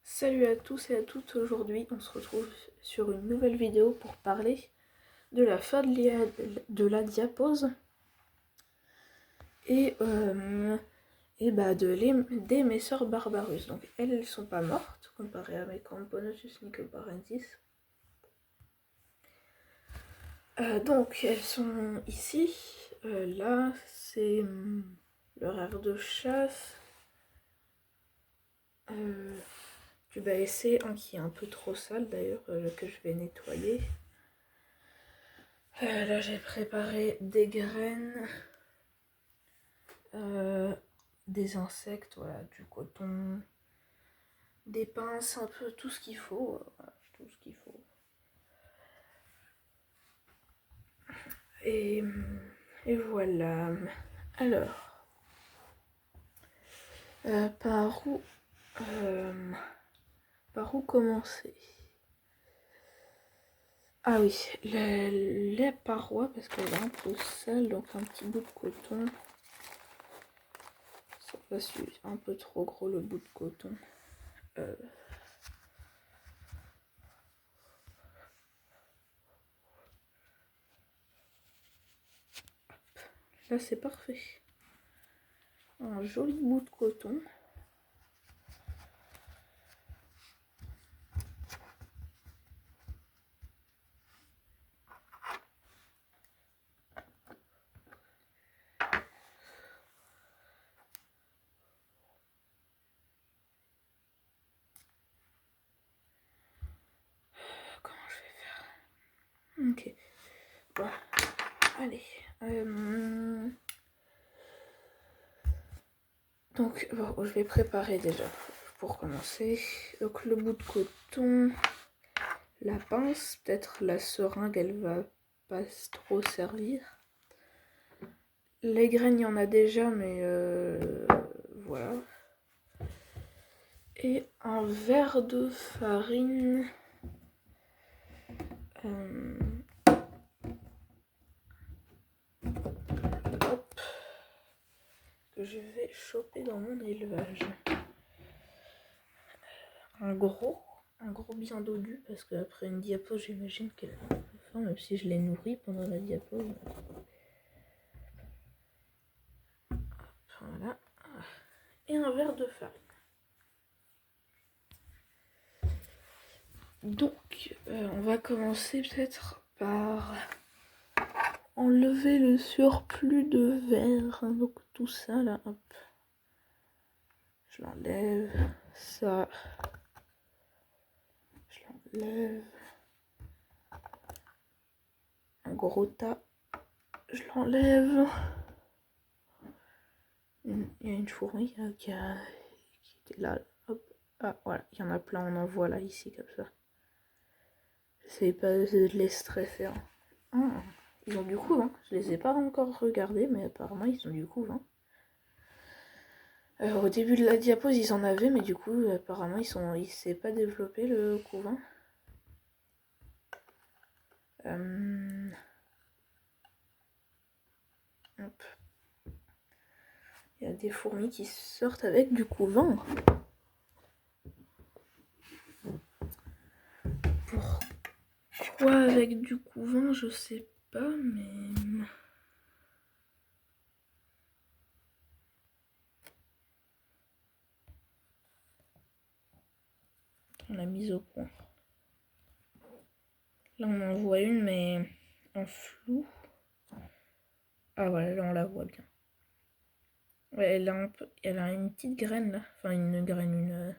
Salut à tous et à toutes, aujourd'hui on se retrouve sur une nouvelle vidéo pour parler de la fin de la diapause et, des mes sœurs Barbarus. Donc elles sont pas mortes comparé à mes Camponotus nicoparensis. Donc elles sont ici, là c'est leur aire de chasse. Du BSC, qui est un peu trop sale d'ailleurs, que je vais nettoyer. Là j'ai préparé des graines, des insectes, voilà, du coton, des pinces, un peu tout ce qu'il faut, voilà, tout ce qu'il faut. Et voilà. Alors, par où commencer? Ah oui, les parois, parce qu'elle est un peu sale, donc un petit bout de coton. Ça passe un peu trop gros le bout de coton. Là c'est parfait. Un joli bout de coton. Comment je vais faire? Ok. Bon. Allez. Donc, bon, je vais préparer déjà pour commencer. Donc, le bout de coton, la pince, peut-être la seringue, elle va pas trop servir. Les graines, il y en a déjà, mais voilà. Et un verre de farine. Hop. Que je vais choper dans mon élevage. Un gros bien dodu, parce qu'après une diapo, j'imagine qu'elle a un peu faim, même si je l'ai nourrie pendant la diapo. Voilà. Et un verre de farine. Donc, on va commencer peut-être par enlever le surplus de verre. Donc, tout ça là, hop. Je l'enlève. Ça. Je l'enlève. Un gros tas. Je l'enlève. Il y a une fourmi qui était là. Hop. Ah, voilà. Il y en a plein. On en voit là, ici, comme ça. J'essaie pas de les stresser. Ah, ils ont du couvain. Je les ai pas encore regardés, mais apparemment, ils ont du couvain. Au début de la diapose, ils en avaient, mais du coup, apparemment, il s'est pas développé le couvain. Hop. Il y a des fourmis qui sortent avec du couvain. Pourquoi avec du couvain, je sais pas, mais... On l'a mise au point. Là, on en voit une, mais en flou. Ah voilà, là, on la voit bien. Ouais, elle a une petite graine, là. Enfin, une graine,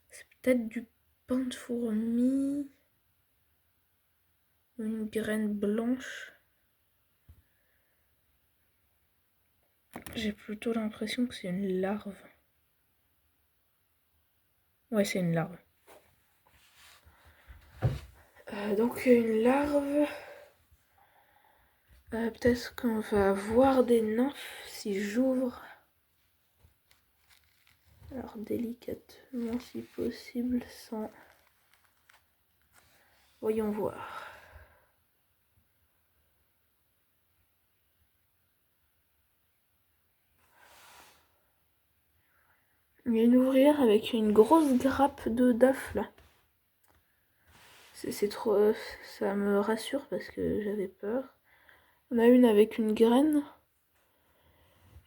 c'est peut-être du pain de fourmi. Une graine blanche. J'ai plutôt l'impression que c'est une larve. Ouais, c'est une larve. Donc une larve. Peut-être qu'on va voir des nymphes si j'ouvre. Alors délicatement si possible sans... Voyons voir. Il y a une ouvrière avec une grosse grappe d'œufs là. C'est trop... ça me rassure parce que j'avais peur. On a une avec une graine.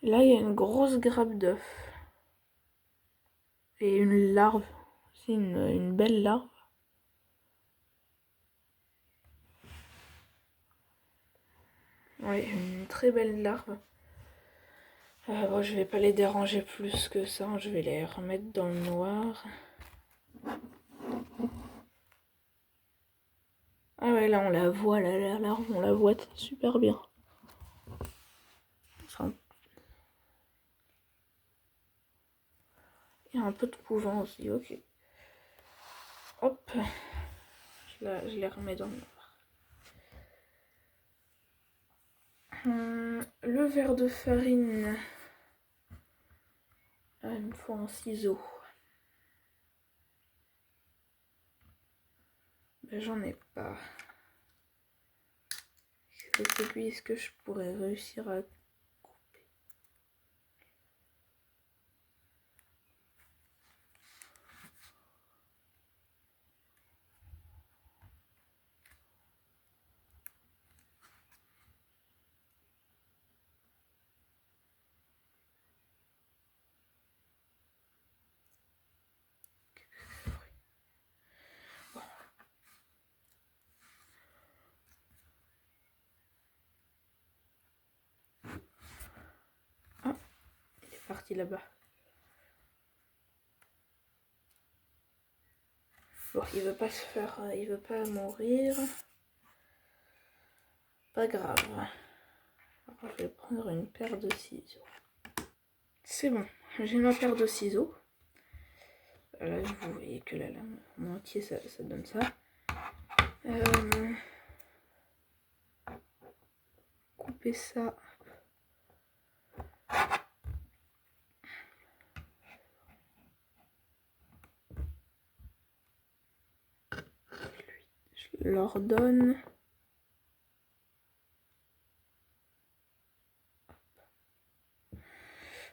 Là, il y a une grosse grappe d'œufs. Et une larve. C'est une belle larve. Oui, une très belle larve. Bon, je vais pas les déranger plus que ça. Je vais les remettre dans le noir. Ah ouais, là, on la voit, la larve, on la voit super bien. Enfin, il y a un peu de couvent aussi, ok. Hop, je les remets dans le noir. Le verre de farine. Il me faut un ciseau. Ben, j'en ai pas. Celui, est-ce que je pourrais réussir à couper? Ah, il est parti là-bas. Bon, il veut pas se faire, il veut pas mourir. Pas grave. Alors, je vais prendre une paire de ciseaux. C'est bon, j'ai ma paire de ciseaux. Là, vous voyez que la lame en entier, ça donne ça. Couper ça. Je l'ordonne.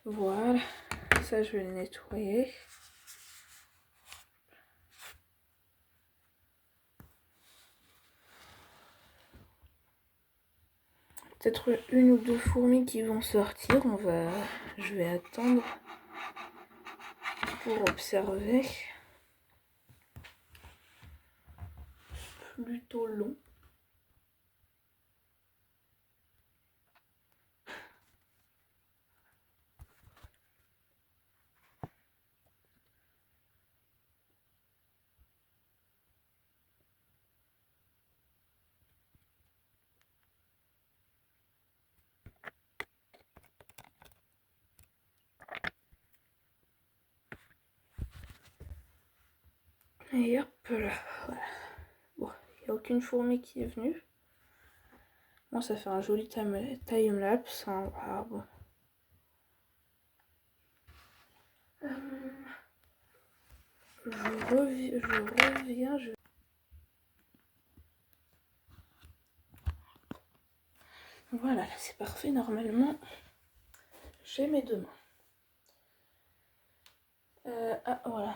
Voilà, ça je vais le nettoyer. Peut-être une ou deux fourmis qui vont sortir. Je vais attendre pour observer. Plutôt long. Et hop là, voilà. Bon, il n'y a aucune fourmi qui est venue. Bon, ça fait un joli time-lapse. Hein. Ah, bon. Je reviens. Voilà, là c'est parfait. Normalement, j'ai mes deux mains. Ah, voilà.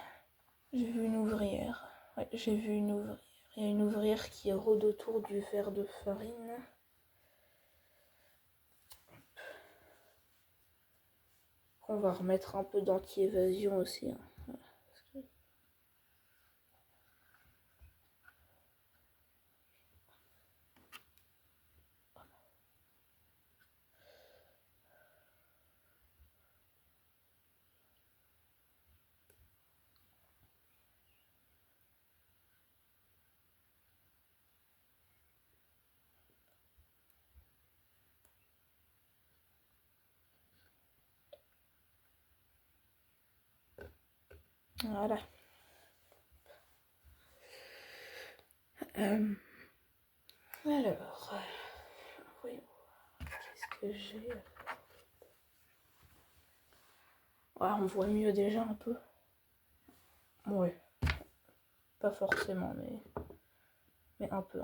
J'ai vu une ouvrière. Ouais, j'ai vu une ouvrière. Il y a une ouvrière qui rôde autour du verre de farine. On va remettre un peu d'anti-évasion aussi. Hein. Voilà. Alors, voyons. Qu'est-ce que j'ai? Ouais, on voit mieux déjà un peu. Ouais. Pas forcément, mais un peu.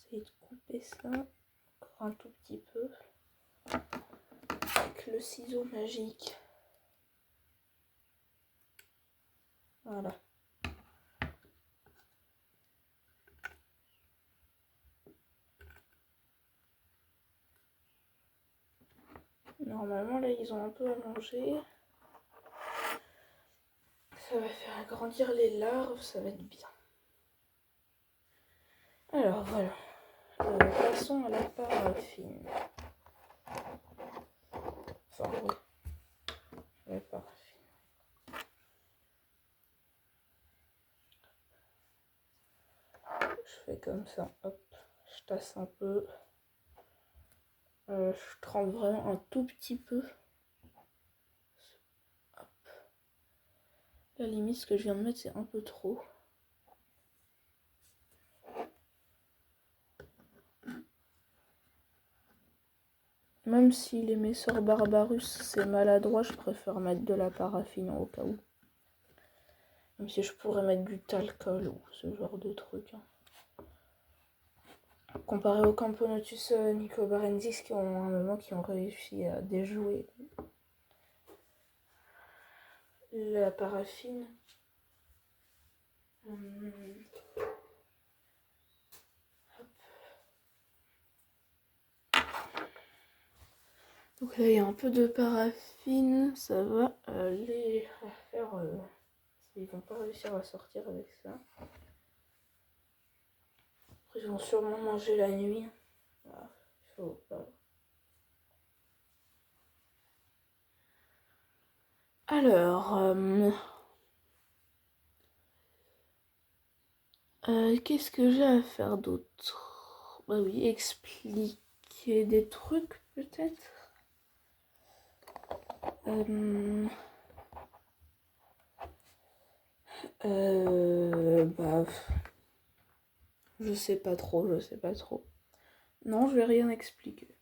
essayer de couper ça encore un tout petit peu avec le ciseau magique. Voilà. Normalement là ils ont un peu allongé. Ça va faire agrandir les larves, ça va être bien. Alors voilà. Passons à la paraffine. Enfin oui. La paraffine. Je fais comme ça, hop, je tasse un peu. Je trempe vraiment un tout petit peu. Hop. La limite, ce que je viens de mettre, c'est un peu trop. Même si l'émisseur Barbarus c'est maladroit, je préfère mettre de la paraffine au cas où. Même si je pourrais mettre du talcol ou ce genre de truc. Comparé aux Camponotus nicobarensis qui ont un moment qui ont réussi à déjouer la paraffine. Donc là il y a un peu de paraffine, ça va les faire. Ils vont pas réussir à sortir avec ça. Après ils vont sûrement manger la nuit. Voilà, il faut pas. Alors, qu'est-ce que j'ai à faire d'autre? Bah oui, expliquer des trucs peut-être. Bah, je sais pas trop. Non, je vais rien expliquer.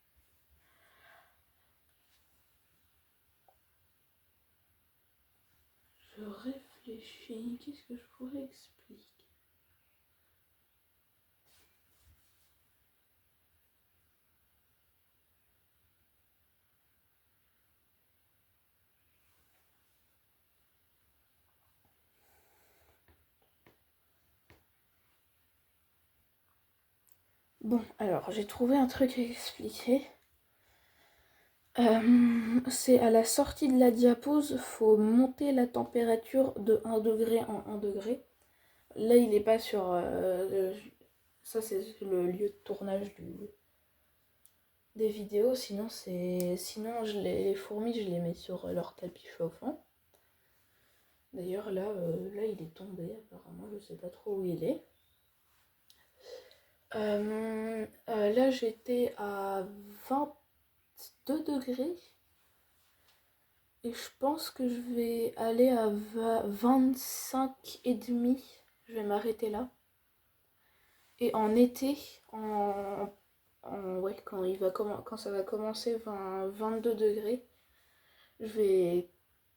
Je réfléchis, qu'est-ce que je pourrais expliquer? Bon, alors j'ai trouvé un truc à expliquer. C'est à la sortie de la diapose, faut monter la température de 1 degré en 1 degré. Là, il n'est pas sur... ça, c'est le lieu de tournage des vidéos. Sinon, les fourmis, je les mets sur leur tapis chauffant. D'ailleurs, là, il est tombé, apparemment. Je sais pas trop où il est. Là, j'étais à 22 degrés. Et je pense que je vais aller à 25,5. Je vais m'arrêter là. Et en été, ouais, quand ça va commencer 22 degrés,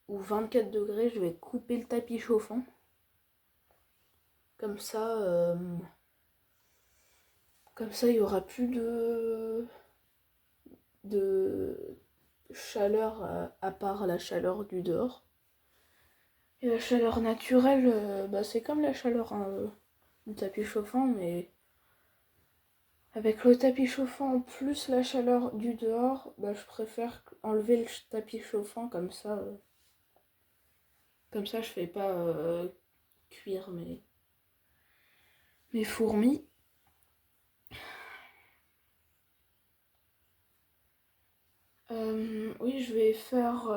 ou 24 degrés, je vais couper le tapis chauffant. Comme ça, il n'y aura plus de chaleur à part la chaleur du dehors. Et la chaleur naturelle, bah, c'est comme la chaleur du tapis chauffant, mais avec le tapis chauffant plus la chaleur du dehors, bah, je préfère enlever le tapis chauffant comme ça. Comme ça, je fais pas cuire mes fourmis. Oui, je vais faire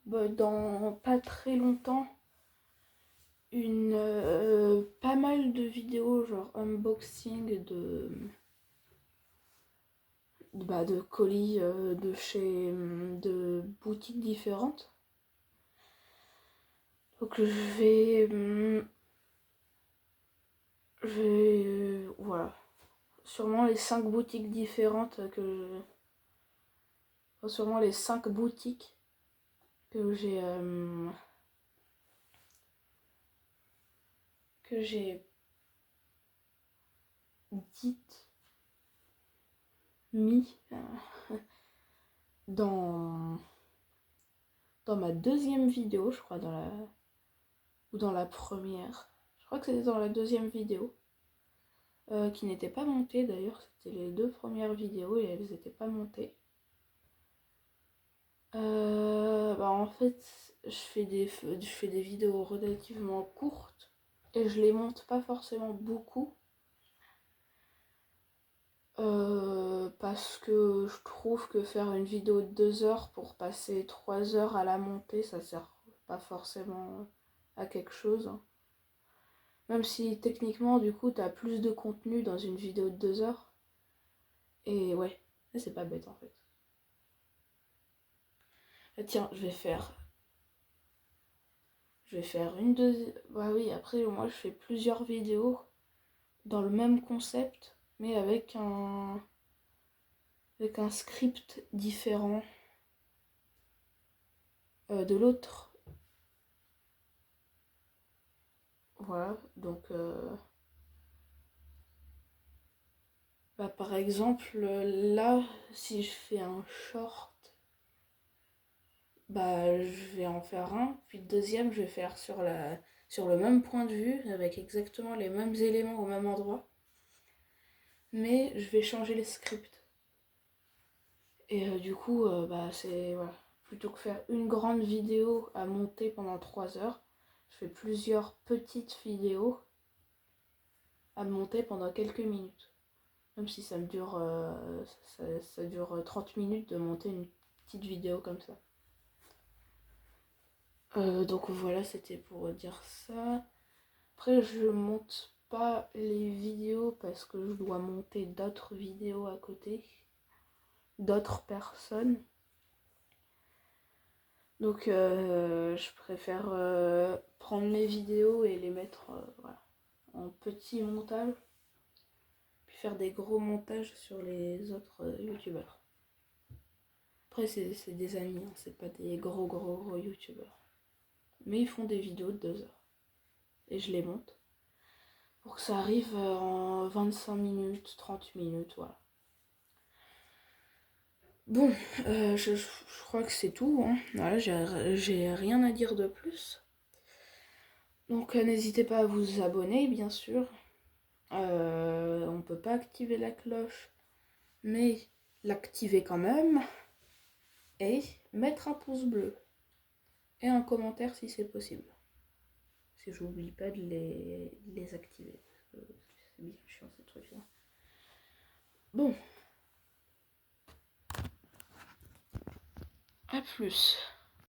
dans pas très longtemps pas mal de vidéos genre unboxing de colis de boutiques différentes. Donc voilà, sûrement les 5 boutiques différentes sûrement les 5 boutiques que j'ai dites mis dans ma deuxième vidéo, je crois, ou dans la première. Je crois que c'était dans la deuxième vidéo, qui n'était pas montée d'ailleurs. C'était les 2 premières vidéos et elles n'étaient pas montées. En fait, je fais des vidéos relativement courtes et je les monte pas forcément beaucoup. Parce que je trouve que faire une vidéo de 2 heures pour passer 3 heures à la monter, ça sert pas forcément à quelque chose. Même si techniquement, du coup, t'as plus de contenu dans une vidéo de 2 heures. Et ouais, c'est pas bête en fait. Tiens, je vais faire une deuxième. Bah oui, après, moi, je fais plusieurs vidéos dans le même concept, mais avec un script différent de l'autre. Voilà, donc par exemple, là, si je fais un short, je vais en faire un, puis le deuxième, je vais faire sur le même point de vue, avec exactement les mêmes éléments au même endroit, mais je vais changer le script. Et du coup, c'est voilà. Plutôt que faire une grande vidéo à monter pendant 3 heures, je fais plusieurs petites vidéos à monter pendant quelques minutes. Même si ça me dure, ça dure 30 minutes de monter une petite vidéo comme ça. Donc voilà, c'était pour dire ça. Après, je monte pas les vidéos parce que je dois monter d'autres vidéos à côté, d'autres personnes. Donc je préfère prendre mes vidéos et les mettre en petit montage, puis faire des gros montages sur les autres youtubeurs. Après c'est des amis, hein, c'est pas des gros youtubeurs. Mais ils font des vidéos de 2 heures. Et je les monte pour que ça arrive en 25 minutes, 30 minutes, voilà. Bon, je crois que c'est tout, hein. Voilà, j'ai rien à dire de plus. Donc n'hésitez pas à vous abonner, bien sûr. On peut pas activer la cloche, mais l'activer quand même. Et mettre un pouce bleu. Et un commentaire si c'est possible. Si j'oublie pas de les activer. C'est bien chiant ces trucs-là. Bon. À plus.